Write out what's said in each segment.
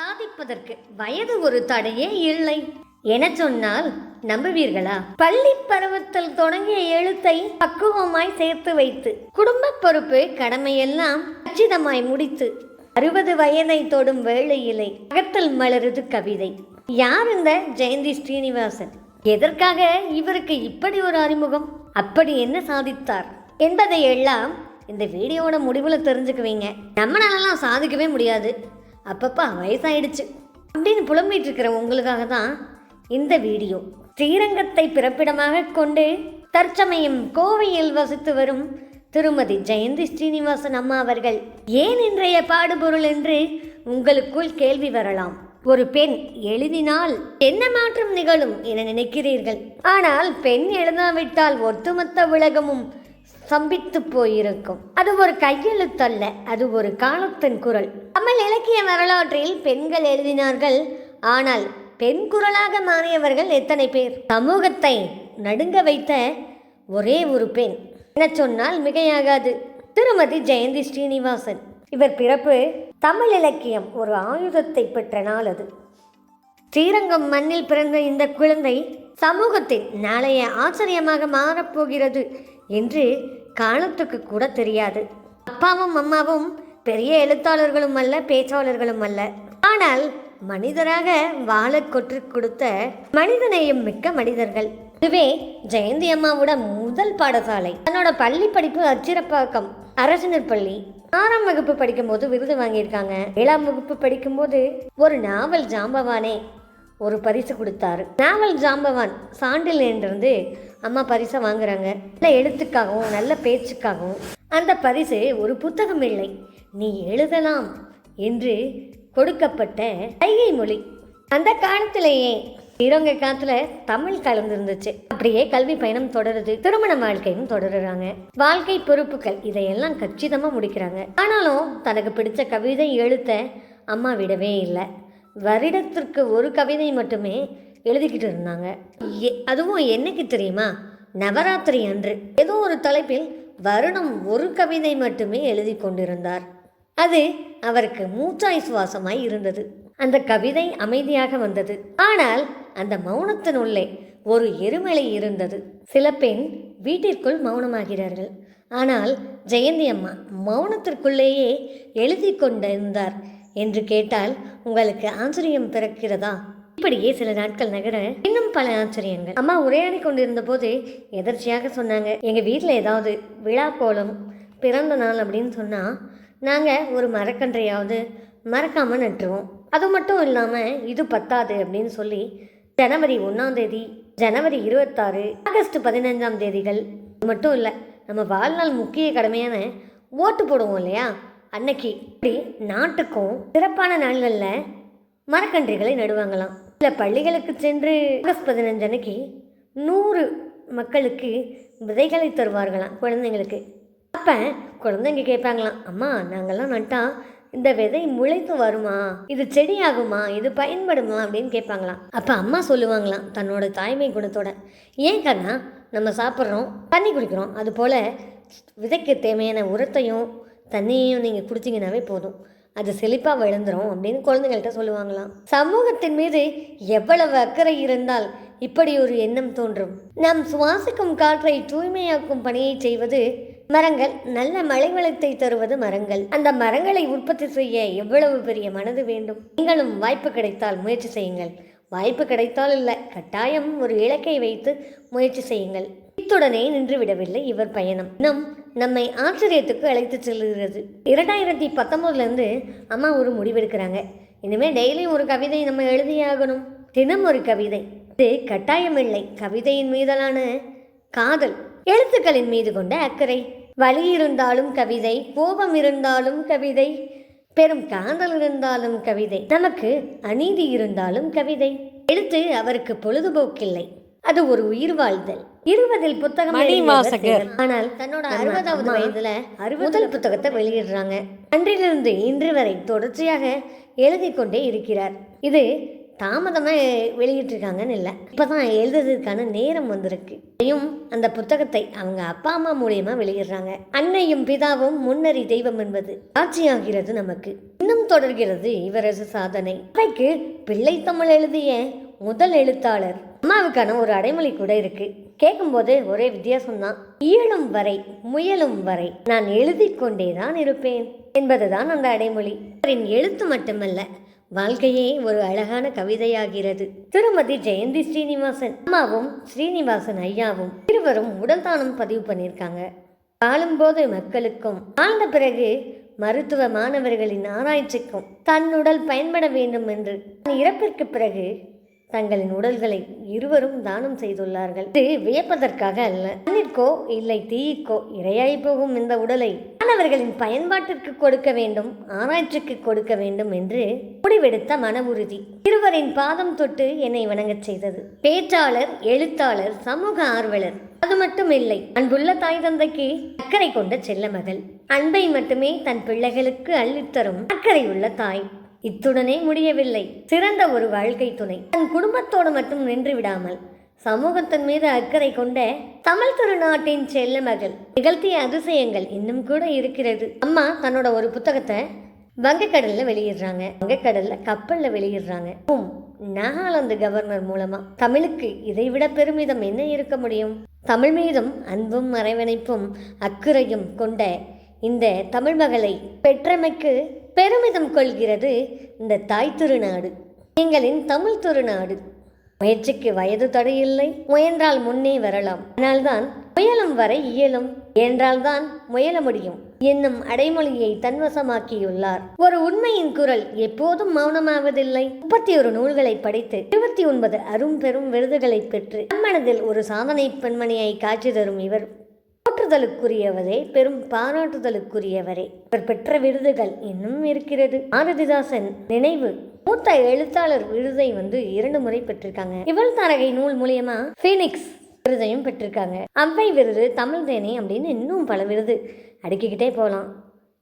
சாதிப்பதற்கு வயது ஒரு தடையே இல்லை என சொன்னால் நம்புவீர்களா? பள்ளி பருவத்தில் தொடங்கிய எழுத்தை பக்குவமாய் சேர்த்து வைத்து குடும்ப பொறுப்பு கடமையெல்லாம் கச்சிதமாய் முடித்து 60 வயதை தொடும் வேளையிலே அகத்தில் மலருது கவிதை. யார் இந்த ஜெயந்தி ஸ்ரீனிவாசன்? எதற்காக இவருக்கு இப்படி ஒரு அறிமுகம்? அப்படி என்ன சாதித்தார் என்பதை எல்லாம் இந்த வீடியோவோட முடிவில் தெரிஞ்சுக்குவீங்க. நம்மளாலலாம் சாதிக்கவே முடியாது, அப்பப்பா வயசாயிடுச்சு அப்படின்னு புலம்பிட்டு இருக்கிற உங்களுக்காக தான் இந்த வீடியோ. ஸ்ரீரங்கத்தை பிறப்பிடமாக கொண்டு தற்சமயம் கோவையில் வசித்து வரும் திருமதி ஜெயந்தி ஸ்ரீனிவாசன் அம்மா அவர்கள் ஏன் இன்றைய பாடுபொருள் என்று உங்களுக்குள் கேள்வி வரலாம். ஒரு பெண் எழுதினால் என்ன மாற்றம் நிகழும் என நினைக்கிறீர்கள். ஆனால் பெண் எழுதாவிட்டால் ஒட்டுமொத்த உலகமும் சம்பித்து போயிருக்கும். அது ஒரு கையெழுத்தல்ல, அது ஒரு காலத்தின் குரல். தமிழ் இலக்கிய வரலாற்றில் பெண்கள் எழுதினார்கள், ஆனால் பெண் குரலாக மாறியவர்கள் எத்தனை பேர்? சமூகத்தை நடுங்க வைத்த ஒரே ஒரு பெண் என சொன்னால் மிகையாகாது, திருமதி ஜெயந்தி ஸ்ரீனிவாசன். இவர் பிறப்பு தமிழ் இலக்கியம் ஒரு ஆயுதத்தை பெற்ற நாள் அது. ஸ்ரீரங்கம் மண்ணில் பிறந்த இந்த குழந்தை சமூகத்தின் நாளைய ஆச்சரியமாக மாறப்போகிறது என்று காலத்துக்கு கூட தெரியாது. அப்பாவும் அம்மாவும் பெரிய எழுத்தாளர்களும் அல்ல, பேச்சாளர்களும் அல்ல. ஆனால் மனிதராக வாழ கற்றுக் கொடுத்த மனிதநேயம் மிக்க மனிதர்கள். இதுவே ஜெயந்தி அம்மாவோட முதல் பாடசாலை. தன்னோட பள்ளி படிப்பு அச்சிரப்பாக்கம் அரசினர் பள்ளி. 6ஆம் வகுப்பு படிக்கும்போது விருது வாங்கியிருக்காங்க. 7ஆம் வகுப்பு படிக்கும்போது ஒரு நாவல் ஜாம்பவானே ஒரு பரிசு கொடுத்தாரு. நாவல் ஜாம்பவான் சான்றில் இருந்து அம்மா பரிசை வாங்குறாங்க. நல்ல எழுத்துக்காகவும் நல்ல பேச்சுக்காகவும். அந்த பரிசு ஒரு புத்தகம் இல்லை, நீ எழுதலாம் என்று கொடுக்கப்பட்ட கைகை மொழி. அந்த காலத்திலேயே ஸ்ரீரங்க காலத்துல தமிழ் கலந்துருந்துச்சு. அப்படியே கல்வி பயணம் தொடருது, திருமண வாழ்க்கையும் தொடருறாங்க. வாழ்க்கை பொறுப்புகள் இதையெல்லாம் கச்சிதமா முடிக்கிறாங்க. ஆனாலும் தனக்கு பிடிச்ச கவிதை எழுத்த அம்மா விடவே இல்லை. வருடத்திற்கு ஒரு கவிதை மட்டுமே எழுதிக்கிட்டு இருந்தாங்க. அதுவும் என்னைக்கு தெரியுமா? நவராத்திரி அன்று ஏதோ ஒரு தலைப்பில் வருடம் ஒரு கவிதை மட்டுமே எழுதி கொண்டிருந்தார். அது அவருக்கு மூச்சாய் சுவாசமாய் இருந்தது. அந்த கவிதை அமைதியாக வந்தது. ஆனால் அந்த மௌனத்தினுள்ளே ஒரு எருமலை இருந்தது. சில பெண் வீட்டிற்குள் மௌனமாகிறார்கள். ஆனால் ஜெயந்தி அம்மா மௌனத்திற்குள்ளேயே எழுதி கொண்டிருந்தார் என்று கேட்டால் உங்களுக்கு ஆச்சரியம் பிறக்கிறதா? இப்படியே சில நாட்கள் நகர இன்னும் பல ஆச்சரியங்கள். அம்மா உரையாடி கொண்டிருந்த போது எதர்ச்சியாக சொன்னாங்க, எங்கள் வீட்டில் ஏதாவது விழா கோலம் பிறந்த நாள் அப்படின்னு சொன்னால் நாங்கள் ஒரு மரக்கன்றையாவது மறக்காமல் நட்டுருவோம். அது மட்டும் இல்லாமல் இது பத்தாது அப்படின்னு சொல்லி ஜனவரி 1ஆம் தேதி, ஜனவரி 26, ஆகஸ்ட் 15ஆம் தேதிகள் மட்டும் இல்லை, நம்ம வாழ்நாள் முக்கிய கடமையான ஓட்டு போடுவோம் இல்லையா, அன்னைக்கு இப்படி நாட்டுக்கும் சிறப்பான நாள்களில் மரக்கன்றைகளை நடுவாங்களாம். சில பள்ளிகளுக்கு சென்று ஆகஸ்ட் 15 அன்னைக்கு 100 மக்களுக்கு விதைகளை தருவார்களாம் குழந்தைங்களுக்கு. அப்போ குழந்தைங்க கேட்பாங்களாம், அம்மா நாங்கள்லாம் நட்டா இந்த விதை முளைத்து வருமா, இது செடி ஆகுமா, இது பயன்படுமா அப்படின்னு கேட்பாங்களாம். அப்போ அம்மா சொல்லுவாங்களாம் தன்னோட தாய்மை குணத்தோட, ஏன் கண்ணா நம்ம சாப்பிட்றோம், தண்ணி குடிக்கிறோம், அதுபோல் விதைக்கு தேவையான உரத்தையும் தண்ணியையும் நீங்கள் குடிச்சிங்கனாவே போதும், அது செழிப்பாக விழுந்துடும் அப்படின்னு குழந்தைகள்கிட்ட சொல்லுவாங்களாம். சமூகத்தின் மீது எவ்வளவு அக்கறை இருந்தால் இப்படி ஒரு எண்ணம் தோன்றும். நாம் சுவாசிக்கும் காற்றை தூய்மையாக்கும் பணியை செய்வது மரங்கள். நல்ல மழை வளத்தை தருவது மரங்கள். அந்த மரங்களை உற்பத்தி செய்ய எவ்வளவு பெரிய மனது வேண்டும். நீங்களும் வாய்ப்பு கிடைத்தால் முயற்சி செய்யுங்கள். வாய்ப்பு கிடைத்தால் இல்லை, கட்டாயம் ஒரு இலக்கை வைத்து முயற்சி செய்யுங்கள். இத்துடனே நின்று விடவில்லை இவர் பயணம். நம்மை ஆச்சரியத்துக்கு அழைத்து செல்கிறது. 2019 அம்மா ஒரு முடிவெடுக்கிறாங்க. இனிமேல் டெய்லி ஒரு கவிதை நம்ம எழுதியாகணும். தினம் ஒரு கவிதை. இது கட்டாயம் இல்லை, கவிதையின் மீதான காதல், எழுத்துக்களின் மீது கொண்ட அக்கறை. வலி இருந்தாலும் கவிதை, கோபம் இருந்தாலும் கவிதை, பெரும் காதல் இருந்தாலும் கவிதை, நமக்கு அநீதி இருந்தாலும் கவிதை. எழுத்து அவருக்கு பொழுதுபோக்கில்லை, அது ஒரு உயிர் வாழ்தல். 20 புத்தகம், ஆனால் தன்னோட 60வது வயதுல முதல் புத்தகத்தை வெளியிடுறாங்க. அன்றிலிருந்து இன்று வரை தொடர்ச்சியாக எழுதி கொண்டே இருக்கிறார். இது தாமதமாக வெளியிட்டிருக்காங்கன்னு இல்லை, இப்போ தான் எழுதுறதுக்கான நேரம் வந்திருக்கு. அதையும் அந்த புத்தகத்தை அவங்க அப்பா அம்மா மூலியமாக வெளியிடுறாங்க. அன்னையும் பிதாவும் முன்னறி தெய்வம் என்பது ஆட்சியாகிறது நமக்கு. இன்னும் தொடர்கிறது இவரது சாதனை. அவைக்கு பிள்ளை தமிழ் எழுதிய முதல் எழுத்தாளர். அம்மாவுக்கான ஒரு அடைமொழி கூட இருக்கு. கேட்கும்போது ஒரே வித்தியாசம்தான். இயலும் வரை முயலும் வரை நான் எழுதி கொண்டேதான் இருப்பேன் என்பதுதான் அந்த அடைமொழி. அவரின் எழுத்து மட்டுமல்ல, வாழ்க்கையே ஒரு அழகான கவிதையாகிறது. திருமதி ஜெயந்தி ஸ்ரீனிவாசன் அம்மாவும் ஸ்ரீனிவாசன் ஐயாவும் இருவரும் உடல் தானம் பதிவு பண்ணியிருக்காங்க. வாழும்போது மக்களுக்கும், வாழ்ந்த பிறகு மருத்துவ மாணவர்களின் ஆராய்ச்சிக்கும் தன் உடல் பயன்பட வேண்டும் என்று இறப்பிற்கு பிறகு தங்களின் உடல்களை இருவரும் தானம் செய்துள்ளார்கள். இது வியப்பதற்காக அல்ல, மண்ணிற்கோ இல்லை தீயிற்கோ இரையாய் போகும் இந்த உடலை மாணவர்களின் பயன்பாட்டிற்கு கொடுக்க வேண்டும், ஆராய்ச்சிக்கு கொடுக்க வேண்டும் என்று முடிவெடுத்த மன உறுதி இருவரின் பாதம் தொட்டு என்னை வணங்கச் செய்தது. பேச்சாளர், எழுத்தாளர், சமூக ஆர்வலர். அது மட்டும் இல்லை, அன்புள்ள தாய் தந்தைக்கு அக்கறை கொண்ட செல்ல மகள். அன்பை மட்டுமே தன் பிள்ளைகளுக்கு அள்ளித்தரும் அக்கறை உள்ள தாய். இத்துடனே முடியவில்லை, சிறந்த ஒரு வாழ்க்கை துணை. தன் குடும்பத்தோடு மட்டும் நின்று விடாமல் சமூகத்தின் மீது அக்கறை கொண்ட தமிழ் திருநாட்டின் செல்ல மகள். நிகழ்த்திய அதிசயங்கள் இன்னும் கூட இருக்கிறது. அம்மா தன்னோட ஒரு புத்தகத்தை வங்கக்கடல்ல வெளியிடுறாங்க, வங்கக்கடல்ல கப்பல்ல வெளியிடுறாங்க. நாகாலாந்து கவர்னர் மூலமா. தமிழுக்கு இதைவிட பெருமிதம் என்ன இருக்க முடியும்? தமிழ் மீதும் அன்பும் அரவணைப்பும் அக்கறையும் கொண்ட இந்த தமிழ் மகளை பெற்றமைக்கு பெருமிதம் கொள்கிறது இந்த தாய் திருநாடு, எங்களின் தமிழ் திருநாடு. முயற்சிக்கு வயது தடையில்லை, முயன்றால் முன்னே வரலாம். அதனால்தான் முயலும் வரை இயலும், என்றால்தான் முயல முடியும் என்னும் அடைமொழியை தன்வசமாக்கியுள்ளார். ஒரு உண்மையின் குரல் எப்போதும் மௌனமாவதில்லை. 31 நூல்களை படித்து 29 அரும் பெரும் விருதுகளை பெற்று மனதில் ஒரு சாதனை பெண்மணியை காட்சி தரும் இவர் போற்றுதலுக்குரியவரே, பெரும் பாராட்டுதலுக்குரியவரே. இவர் பெற்ற விருதுகள் இன்னும் இருக்கிறது. பாரதிதாசன் நினைவு மூத்த எழுத்தாளர் விருதை 2 முறை பெற்றிருக்காங்க. இவள் தாரகை நூல் மூலியமா ஃபீனிக்ஸ் விருதையும் பெற்றிருக்காங்க. அவ்வை விருது, தமிழ் தேனி அப்படின்னு இன்னும் பல விருது அடுக்கிக்கிட்டே போகலாம்,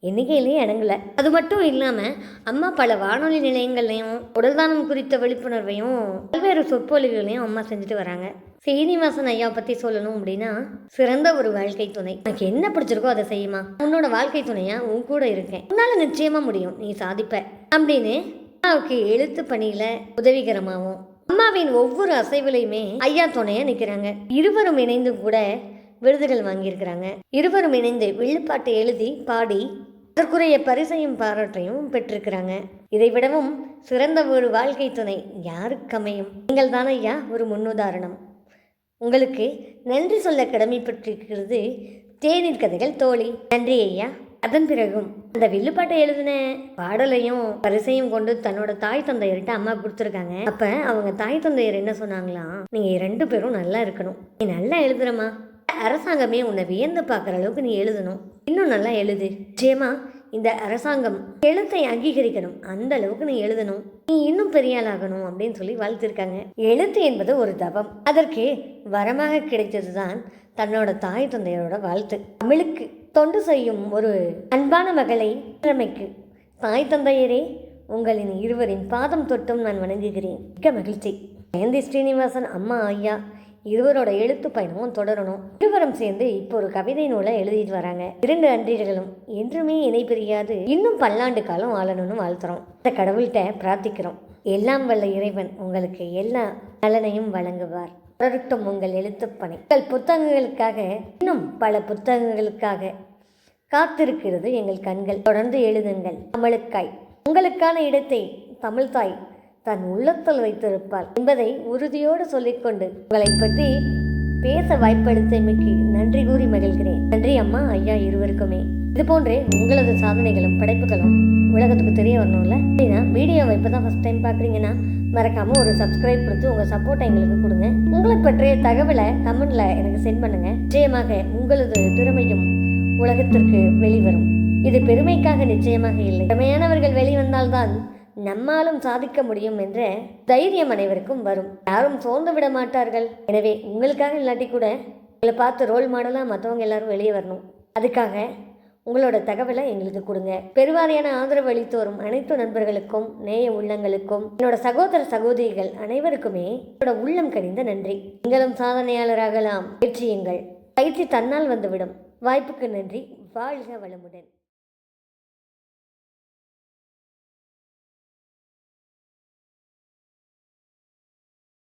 எண்ணிக்கையிலேயே அடங்கல. அது மட்டும் இல்லாமல் அம்மா பல வானொலி நிலையங்கள்லையும் உடல்தானம் குறித்த விழிப்புணர்வையும் பல்வேறு சொற்பொழிவுகளையும் அம்மா செஞ்சுட்டு வராங்க. சீனிவாசன் ஐயா பற்றி சொல்லணும் அப்படின்னா, சிறந்த ஒரு வாழ்க்கை துணை. எனக்கு என்ன பிடிச்சிருக்கோ அதை செய்யுமா, உன்னோட வாழ்க்கை துணையா உன் கூட இருக்கேன், உன்னால நிச்சயமா முடியும், நீ சாதிப்ப அப்படின்னு அம்மாவுக்கு எழுத்து பணியில உதவிகரமாகவும் அம்மாவின் ஒவ்வொரு அசைவுலையுமே ஐயா துணையா நிற்கிறாங்க. இருவரும் இணைந்து கூட விருதுகள் வாங்கியிருக்கிறாங்க. இருவரும் இணைந்து வில்லுப்பாட்டு எழுதி பாடி அதற்குரிய பரிசையும் பாராட்டையும் பெற்றிருக்கிறாங்க. இதை விடவும் சிறந்த ஒரு வாழ்க்கை துணை யாருக்கு அமையும்? நீங்கள் தானே ஐயா ஒரு முன்னுதாரணம். உங்களுக்கு நன்றி சொல்ல கடமைப்பட்டிருக்கிறது தேநீர் கதைகள் தோழி. நன்றி ஐயா. அதன் பிறகும் அந்த வில்லுப்பாட்டை எழுதின பாடலையும் பரிசையும் கொண்டு தன்னோட தாய் தந்தையர்கிட்ட அம்மா கொடுத்துருக்காங்க. அப்ப அவங்க தாய் தந்தையர் என்ன சொன்னாங்களாம், நீங்க 2 பேரும் நல்லா இருக்கணும், நீ நல்லா எழுதுறமா, அரசாங்கமே உன்னை வியந்து பார்க்குற அளவுக்கு நீ எழுதணும், இன்னும் நல்லா எழுது, நிச்சயமா இந்த அரசாங்கம் எழுத்தை அங்கீகரிக்கணும், அந்த அளவுக்கு நீ எழுதணும், நீ இன்னும் பெரிய ஆளாகணும் அப்படின்னு சொல்லி வாழ்த்திருக்காங்க. எழுத்து என்பது ஒரு தவம், அதற்கு வரமாக கிடைத்ததுதான் தன்னோட தாய் தந்தையரோட வாழ்த்து. தமிழுக்கு தொண்டு செய்யும் ஒரு அன்பான மகளை திறமைக்கு தாய் தந்தையரே உங்களின் இருவரின் பாதம் தொட்டும் நான் வணங்குகிறேன். மிக்க மகிழ்ச்சி. ஜெயந்தி ஸ்ரீனிவாசன் அம்மா ஐயா இருவரோட எழுத்து பயணமும் தொடரணும். இருவரும் சேர்ந்து இப்போ ஒரு கவிதை நூலை எழுதிட்டு வராங்க. 2 அன்றியர்களும் என்றுமே இணை பிரியாது இன்னும் பல்லாண்டு காலம் வாழணும்னு வாழ்த்துறோம். இந்த கடவுள்கிட்ட பிரார்த்திக்கிறோம், எல்லாம் வல்ல இறைவன் உங்களுக்கு எல்லா நலனையும் வழங்குவார். தொடரட்டும் உங்கள் எழுத்துப்பணி. உங்கள் புத்தகங்களுக்காக, இன்னும் பல புத்தகங்களுக்காக காத்திருக்கிறது எங்கள் கண்கள். தொடர்ந்து எழுதுங்கள். தமிழுக்காய் உங்களுக்கான இடத்தை தமிழ் தாய் தன் உள்ளத்தில் வைத்திருப்பாள் என்பதை உறுதியோடு சொல்லிக்கொண்டு உங்களை பற்றி பேச வாய்ப்பளித்தமைக்கு நன்றி கூறி மகிழ்கிறேன். நன்றி அம்மா ஐயா இருவருக்குமே. இது போன்றே உங்களது சாதனைகளும் படைப்புகளும் உலகத்துக்கு தெரிய வரணும்ல. அப்படின்னா வீடியோவை இப்போ தான் ஃபஸ்ட் டைம் பார்க்குறீங்கன்னா மறக்காமல் ஒரு சப்ஸ்கிரைப் கொடுத்து உங்கள் சப்போர்ட்டை எங்களுக்கு கொடுங்க. உங்களை பற்றிய தகவலை கமெண்ட்ல எனக்கு சென்ட் பண்ணுங்க. நிச்சயமாக உங்களது திறமையும் உலகத்திற்கு வெளிவரும். இது பெருமைக்காக நிச்சயமாக இல்லை, திறமையானவர்கள் வெளிவந்தால்தான் நம்மாலும் சாதிக்க முடியும் என்ற தைரியம் அனைவருக்கும் வரும். யாரும் சோர்ந்து விட மாட்டார்கள். எனவே உங்களுக்காக இல்லாட்டி கூட உங்களை பார்த்து ரோல் மாடலாக மற்றவங்க எல்லாரும் வெளியே வரணும். அதுக்காக உங்களோட தகவலை எங்களுக்கு கொடுங்க. பெருவாரியான ஆதரவு அளித்து வரும் அனைத்து நண்பர்களுக்கும், நேய உள்ளங்களுக்கும், என்னோட சகோதர சகோதரிகள் அனைவருக்குமே என்னோட உள்ளம் கனிந்த நன்றி. நீங்களும் சாதனையாளராகலாம். வெற்றியுங்கள். பயிற்சி தன்னால் வந்துவிடும். வாய்ப்புக்கு நன்றி. வாழ்க வளமுடன்.